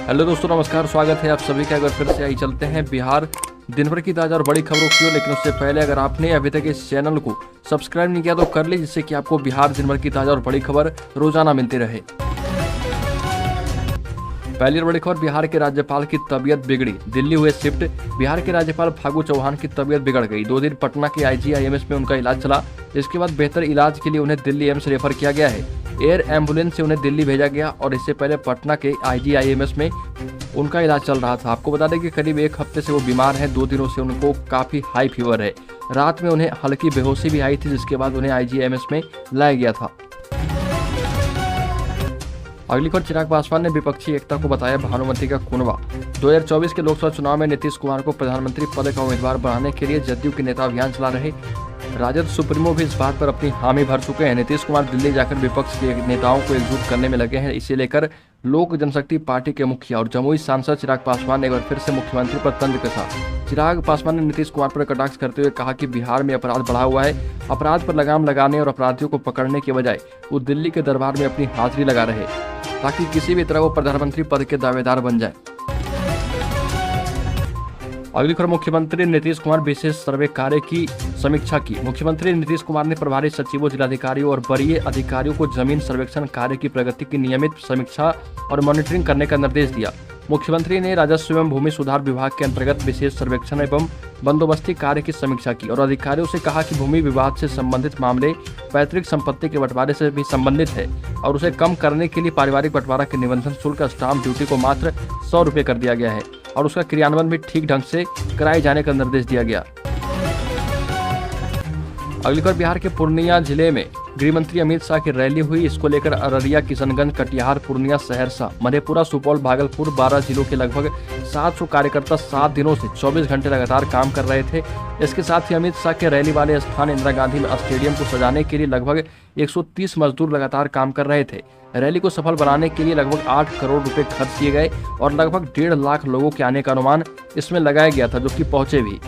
Hello दोस्तों, नमस्कार। स्वागत है आप सभी का। अगर फिर से आई चलते हैं बिहार दिन भर की ताज़ा और बड़ी खबरों की ओर। लेकिन उससे पहले अगर आपने अभी तक इस चैनल को सब्सक्राइब नहीं किया तो कर लीजिए, जिससे कि आपको बिहार दिन भर की ताज़ा और बड़ी खबर रोजाना मिलती रहे। पहली और बड़ी खबर, बिहार के राज्यपाल की तबीयत बिगड़ी, दिल्ली हुए शिफ्ट। बिहार के राज्यपाल फागू चौहान की तबीयत बिगड़ गई। 2 दिन पटना के IGIMS में उनका इलाज चला। इसके बाद बेहतर इलाज के लिए उन्हें दिल्ली एम्स रेफर किया गया है। एयर एम्बुलेंस से उन्हें दिल्ली भेजा गया और इससे पहले पटना के IGIMS में उनका इलाज चल रहा था। आपको बता दें कि करीब 1 हफ्ते से वो बीमार हैं। 2 दिनों से उनको काफी हाई फीवर है। रात में उन्हें हल्की बेहोशी भी आई थी, जिसके बाद उन्हें IGIMS में लाया गया था। अगली खबर, चिराग पासवान ने विपक्षी एकता को बताया भानुमति का खूनवा। 2024 के लोकसभा चुनाव में नीतीश कुमार को प्रधानमंत्री पद का उम्मीदवार बनाने के लिए जदयू के नेता अभियान चला रहे। राजद सुप्रीमो भी इस बात पर अपनी हामी भर चुके हैं। नीतीश कुमार दिल्ली जाकर विपक्ष के नेताओं को एकजुट करने में लगे हैं। इसे लेकर लोक जनशक्ति पार्टी के मुखिया और जमुई सांसद चिराग पासवान ने एक बार फिर से मुख्यमंत्री पर तंज कसा। चिराग पासवान ने नीतीश कुमार पर कटाक्ष करते हुए कहा कि बिहार में अपराध बढ़ा हुआ है। अपराध पर लगाम लगाने और अपराधियों को पकड़ने के बजाय वो दिल्ली के दरबार में अपनी हाजिरी लगा रहे, ताकि किसी भी तरह वो प्रधानमंत्री पद के दावेदार बन जाए। अगली खबर, मुख्यमंत्री नीतीश कुमार विशेष सर्वे कार्य की समीक्षा की। मुख्यमंत्री नीतीश कुमार ने प्रभारी सचिवों, जिलाधिकारियों और वरीय अधिकारियों को जमीन सर्वेक्षण कार्य की प्रगति की नियमित समीक्षा और मॉनिटरिंग करने का निर्देश दिया। मुख्यमंत्री ने राजस्व एवं भूमि सुधार विभाग के अंतर्गत विशेष सर्वेक्षण एवं बंदोबस्ती कार्य की समीक्षा की और अधिकारियों से कहा कि भूमि विवाद से संबंधित मामले पैतृक संपत्ति के बंटवारे से भी संबंधित है और उसे कम करने के लिए पारिवारिक बंटवारा के निबंधन शुल्क स्टाम्प ड्यूटी को मात्र 100 रुपये कर दिया गया है और उसका क्रियान्वयन भी ठीक ढंग से कराए जाने का निर्देश दिया गया। अगली खबर, बिहार के पूर्णिया जिले में गृह मंत्री अमित शाह की रैली हुई। इसको लेकर अररिया, किशनगंज, कटिहार, पूर्णिया, सहरसा, मधेपुरा, सुपौल, भागलपुर, 12 जिलों के लगभग 700 कार्यकर्ता 7 दिनों से 24 घंटे लगातार काम कर रहे थे। इसके साथ ही अमित शाह के रैली वाले स्थान इंदिरा गांधी स्टेडियम को सजाने के लिए लगभग 130 मजदूर लगातार काम कर रहे थे। रैली को सफल बनाने के लिए लगभग 8 करोड़ रुपए खर्च किए गए और लगभग 1.5 लाख लोगों के आने का अनुमान इसमें लगाया गया था, जो कि पहुंचे भी।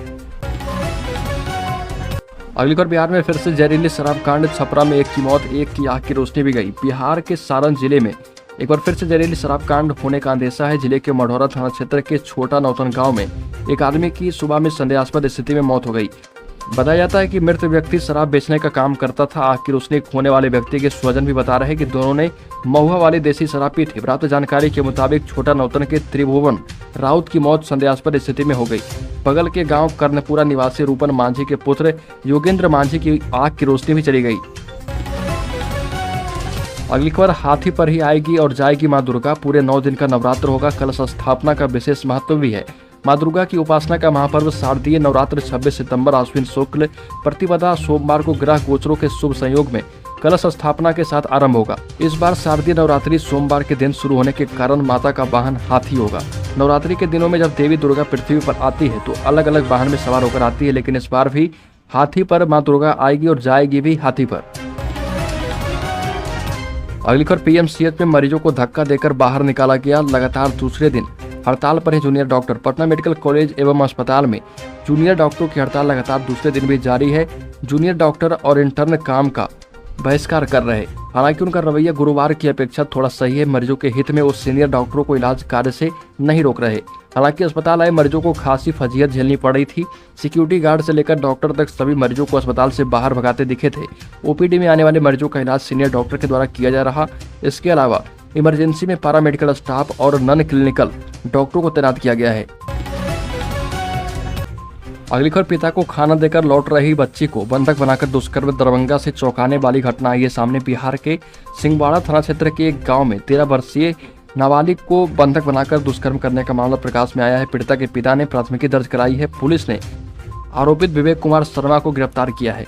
अगली खबर, बिहार में फिर से जहरीली शराब कांड। छपरा में एक की मौत, एक की आंख की रोशनी भी गई। बिहार के सारण जिले में एक बार फिर से जहरीली शराब कांड होने का अंदेशा है। जिले के मढ़ौरा थाना क्षेत्र के छोटा नौतन गांव में एक आदमी की सुबह में संदेहास्पद स्थिति में मौत हो गई। बताया जाता है कि मृत व्यक्ति शराब बेचने का काम करता था। आंख की रोशनी खोने वाले व्यक्ति के स्वजन भी बता रहे हैं कि दोनों ने महुआ वाली देसी शराब पी थी। प्राप्त जानकारी के मुताबिक छोटा नौतन के त्रिभुवन राउत की मौत संदेहास्पद स्थिति में हो गई। बगल के गांव कर्णपुरा निवासी रूपन मांझी के पुत्र योगेंद्र मांझी की आंख की रोशनी भी चली गई। अगली खबर, हाथी पर ही आएगी और जाएगी मां दुर्गा। पूरे 9 दिन का नवरात्र होगा। कलश स्थापना का विशेष महत्व भी है। मां दुर्गा की उपासना का महापर्व शारदीय नवरात्र 26 सितंबर आश्विन शुक्ल प्रतिपदा सोमवार को ग्रह गोचरों के शुभ संयोग में कलश स्थापना के साथ आरंभ होगा। इस बार शारदीय नवरात्रि सोमवार के दिन शुरू होने के कारण माता का वाहन हाथी होगा। नवरात्रि के दिनों में जब देवी दुर्गा पृथ्वी पर आती है तो अलग अलग वाहन में सवार होकर आती है, लेकिन इस बार भी हाथी पर मां दुर्गा आएगी और जाएगी भी हाथी पर। अगली खबर, PMCH में मरीजों को धक्का देकर बाहर निकाला गया। लगातार दूसरे दिन हड़ताल पर है junior doctor. Patna medical college एवं अस्पताल में जूनियर डॉक्टरों की हड़ताल लगातार दूसरे दिन भी जारी है। जूनियर डॉक्टर और इंटर्न काम का बहिष्कार कर रहे। हालांकि उनका रवैया गुरुवार की अपेक्षा थोड़ा सही है। मरीजों के हित में वो सीनियर डॉक्टरों को इलाज कार्य से नहीं रोक रहे। हालांकि अस्पताल आए मरीजों को खासी फजीहत झेलनी पड़ रही थी। सिक्योरिटी गार्ड से लेकर डॉक्टर तक सभी मरीजों को अस्पताल से बाहर भगाते दिखे थे। OPD में आने वाले मरीजों का इलाज सीनियर डॉक्टर के द्वारा किया जा रहा। इसके अलावा इमरजेंसी में पैरा मेडिकल स्टाफ और नॉन क्लिनिकल डॉक्टरों को तैनात किया गया है। अगली खबर, पिता को खाना देकर लौट रही बच्ची को बंधक बनाकर दुष्कर्म। दरभंगा से चौंकाने वाली घटना आई है सामने। बिहार के सिंहवाड़ा थाना क्षेत्र के एक गांव में 13 वर्षीय नाबालिग को बंधक बनाकर दुष्कर्म करने का मामला प्रकाश में आया है। पीड़िता के पिता ने प्राथमिकी दर्ज कराई है। पुलिस ने आरोपित विवेक कुमार शर्मा को गिरफ्तार किया है।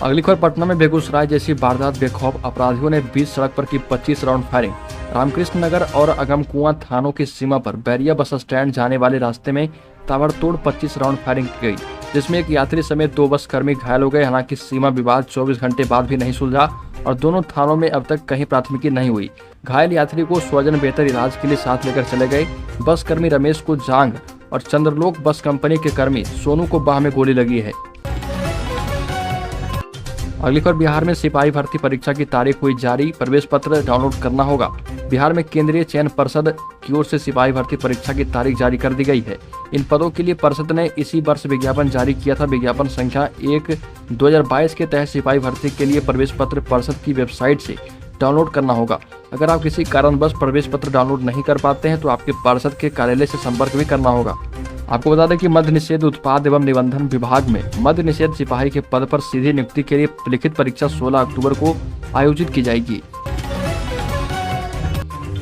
अगली खबर, पटना में बेगूसराय जैसी वारदात। बेखौफ अपराधियों ने बीच सड़क पर की 25 राउंड फायरिंग। रामकृष्ण नगर और अगमकुआं थानों की सीमा पर बैरिया बस स्टैंड जाने वाले रास्ते में ताबड़तोड़ 25 राउंड फायरिंग की गई, जिसमें एक यात्री समेत 2 बस कर्मी घायल हो गए। हालांकि सीमा विवाद 24 घंटे बाद भी नहीं सुलझा और दोनों थानों में अब तक कहीं प्राथमिकी नहीं हुई। घायल यात्री को स्वजन बेहतर इलाज के लिए साथ लेकर चले गए। बस कर्मी रमेश को जांग और चंद्रलोक बस कंपनी के कर्मी सोनू को बाह में गोली लगी है। अगली खबर, बिहार में सिपाही भर्ती परीक्षा की तारीख हुई जारी, प्रवेश पत्र डाउनलोड करना होगा। बिहार में केंद्रीय चयन पर्षद की ओर से सिपाही भर्ती परीक्षा की तारीख जारी कर दी गई है। इन पदों के लिए पर्षद ने इसी वर्ष विज्ञापन जारी किया था। विज्ञापन संख्या 1/2022 के तहत सिपाही भर्ती के लिए प्रवेश पत्र पर्षद की वेबसाइट से डाउनलोड करना होगा। अगर आप किसी कारणवश प्रवेश पत्र डाउनलोड नहीं कर पाते हैं तो आपके पार्षद के कार्यालय से संपर्क भी करना होगा। आपको बता दें कि मद्य निषेध उत्पाद एवं निबंधन विभाग में मद्य निषेध सिपाही के पद पर सीधी नियुक्ति के लिए लिखित परीक्षा 16 अक्टूबर को आयोजित की जाएगी।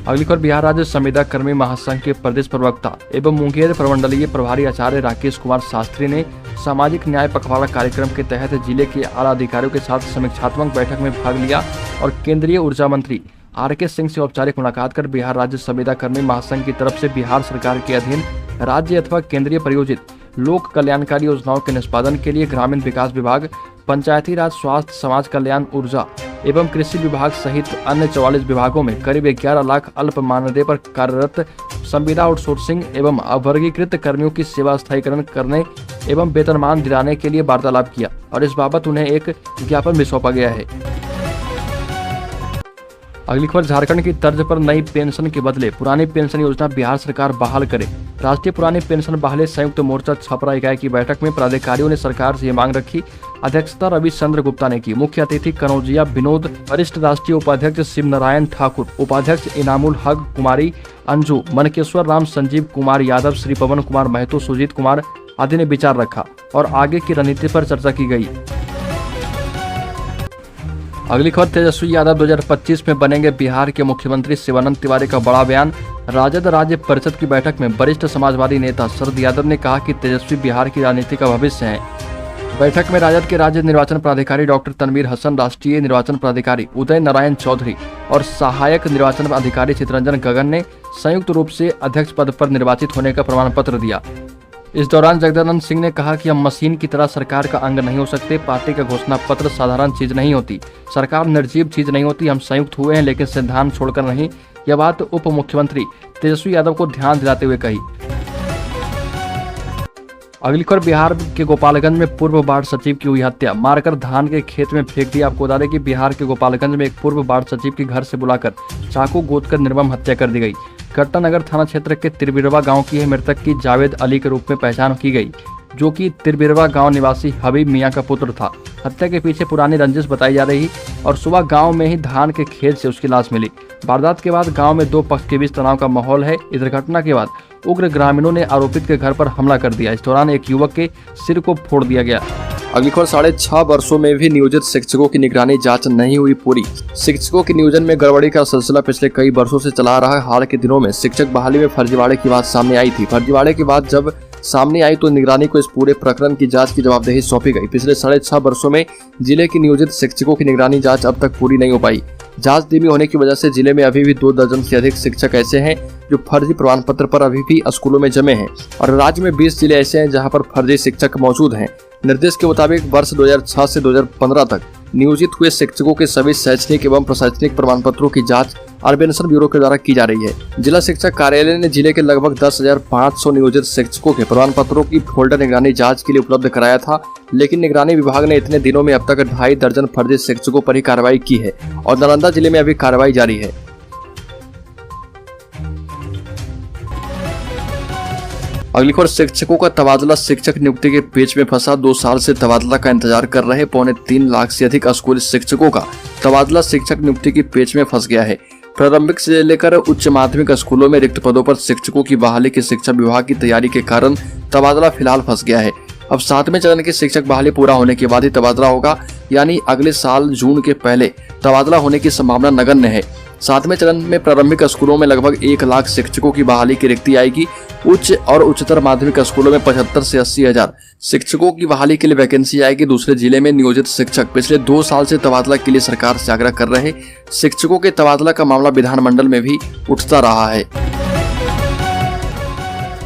अगली खबर, बिहार राज्य संविदा कर्मी महासंघ के प्रदेश प्रवक्ता एवं मुंगेर प्रमंडलीय प्रभारी आचार्य राकेश कुमार शास्त्री ने सामाजिक न्याय पखवाड़ा कार्यक्रम के तहत जिले के आला अधिकारियों के साथ समीक्षात्मक बैठक में भाग लिया और केंद्रीय ऊर्जा मंत्री आर.के. सिंह से औपचारिक मुलाकात कर बिहार राज्य संविदा कर्मी महासंघ की तरफ से बिहार सरकार के अधीन राज्य अथवा केंद्रीय प्रायोजित लोक कल्याणकारी योजनाओं के निष्पादन के लिए ग्रामीण विकास विभाग, पंचायती राज, स्वास्थ्य, समाज कल्याण, ऊर्जा एवं कृषि विभाग सहित अन्य 44 विभागों में करीब 11 लाख अल्प मानदेय पर कार्यरत संविदा आउटसोर्सिंग एवं अवर्गीकृत कर्मियों की सेवा स्थायीकरण करने एवं वेतनमान दिलाने के लिए वार्तालाप किया और इस बाबत उन्हें एक ज्ञापन भी सौंपा गया है। अगली खबर, झारखंड की तर्ज पर नई पेंशन के बदले पुरानी पेंशन योजना बिहार सरकार बहाल करे। राष्ट्रीय पुरानी पेंशन बहाली संयुक्त मोर्चा छपरा इकाई की बैठक में पदाधिकारियों ने सरकार से ये मांग रखी। अध्यक्षता रविचंद्र गुप्ता ने की। मुख्य अतिथि कनौजिया विनोद, वरिष्ठ राष्ट्रीय उपाध्यक्ष शिव नारायण ठाकुर, उपाध्यक्ष इनामुल हक कुमारी अंजू, मनकेश्वर राम, संजीव कुमार यादव, श्री पवन कुमार महतो, सुजीत कुमार आदि ने विचार रखा और आगे की रणनीति पर चर्चा की गई। अगली खबर, तेजस्वी यादव 2025 में बनेंगे बिहार के मुख्यमंत्री, शिवानंद तिवारी का बड़ा बयान। राजद राज्य परिषद की बैठक में वरिष्ठ समाजवादी नेता शरद यादव ने कहा कि तेजस्वी बिहार की राजनीति का भविष्य है। बैठक में राजद के राज्य निर्वाचन पदाधिकारी डॉक्टर तनवीर हसन, राष्ट्रीय निर्वाचन पदाधिकारी उदय नारायण चौधरी और सहायक निर्वाचन अधिकारी चितरंजन गगन ने संयुक्त रूप से अध्यक्ष पद पर निर्वाचित होने का प्रमाण पत्र दिया। इस दौरान जगदानंद सिंह ने कहा कि हम मशीन की तरह सरकार का अंग नहीं हो सकते। पार्टी का घोषणा पत्र साधारण चीज नहीं होती, सरकार निर्जीव चीज नहीं होती। हम संयुक्त हुए हैं लेकिन सिद्धांत छोड़कर नहीं। यह बात उप मुख्यमंत्री तेजस्वी यादव को ध्यान दिलाते हुए कही। अगली खबर, बिहार के गोपालगंज में पूर्व वार्ड सचिव की हुई हत्या, मारकर धान के खेत में फेंक दिया। आपको बता दें कि बिहार के गोपालगंज में एक पूर्व वार्ड सचिव की घर से बुलाकर चाकू गोदकर निर्मम हत्या कर दी गई। घटना नगर थाना क्षेत्र के तिरबिरवा गांव की है। मृतक की जावेद अली के रूप में पहचान की गई, जो कि तिरबिरवा गांव निवासी हबीब मियां का पुत्र था। हत्या के पीछे पुरानी रंजिश बताई जा रही और सुबह गांव में ही धान के खेत से उसकी लाश मिली। वारदात के बाद गांव में दो पक्ष के बीच तनाव का माहौल है। इस घटना के बाद उग्र ग्रामीणों ने आरोपित के घर पर हमला कर दिया। इस दौरान एक युवक के सिर को फोड़ दिया गया। अगली खबर, 6.5 वर्षों में भी नियोजित शिक्षकों की निगरानी जांच नहीं हुई पूरी। शिक्षकों के नियोजन में गड़बड़ी का सिलसिला पिछले कई वर्षों से चला रहा है। हाल के दिनों में शिक्षक बहाली में फर्जीवाड़े की बात सामने आई थी। फर्जीवाड़े की बात जब सामने आई तो निगरानी को इस पूरे प्रकरण की जांच की जवाबदेही सौंपी गई। पिछले 6.5 वर्षों में जिले के नियोजित शिक्षकों की निगरानी जांच अब तक पूरी नहीं हो पाई। जांच धीमी होने की वजह से जिले में अभी भी 2 दर्जन से अधिक शिक्षक ऐसे हैं जो फर्जी प्रमाण पत्र पर अभी भी स्कूलों में जमे हैं और राज्य में 20 जिले ऐसे हैं जहां पर फर्जी शिक्षक मौजूद हैं। निर्देश के मुताबिक वर्ष 2006 से 2015 तक नियोजित हुए शिक्षकों के सभी शैक्षणिक एवं प्रशासनिक प्रमाण पत्रों की जांच अर्बेन्शन ब्यूरो के द्वारा की जा रही है। जिला शिक्षक कार्यालय ने जिले के लगभग 10,500 नियोजित शिक्षकों के प्रमाण पत्रों की फोल्डर निगरानी जांच के लिए उपलब्ध कराया था, लेकिन निगरानी विभाग ने इतने दिनों में अब तक 2.5 दर्जन फर्जी शिक्षकों पर ही कार्रवाई की है और नालंदा जिले में अभी कार्रवाई जारी है। अगली खबर, शिक्षकों का तबादला, शिक्षक नियुक्ति के पेच में फंसा। 2 साल से तबादला का इंतजार कर रहे 3.25 लाख से अधिक स्कूली शिक्षकों का तबादला शिक्षक नियुक्ति के पेच में फंस गया है। प्रारंभिक से लेकर उच्च माध्यमिक स्कूलों में रिक्त पदों पर शिक्षकों की बहाली की शिक्षा विभाग की तैयारी के कारण तबादला फिलहाल फंस गया है। अब 7वें चरण की शिक्षक बहाली पूरा होने के बाद ही तबादला होगा, यानी अगले साल जून के पहले तबादला होने की संभावना नगण्य है। 7वें चरण में प्रारंभिक स्कूलों में लगभग 1 लाख शिक्षकों की बहाली की रिक्ति आएगी। उच्च और उच्चतर माध्यमिक स्कूलों में 75 से 80 हजार शिक्षकों की बहाली के लिए वैकेंसी आएगी। दूसरे जिले में नियोजित शिक्षक पिछले 2 साल से तबादला के लिए सरकार से आग्रह कर रहे शिक्षकों के तबादला का मामला विधानमंडल में भी उठता रहा है।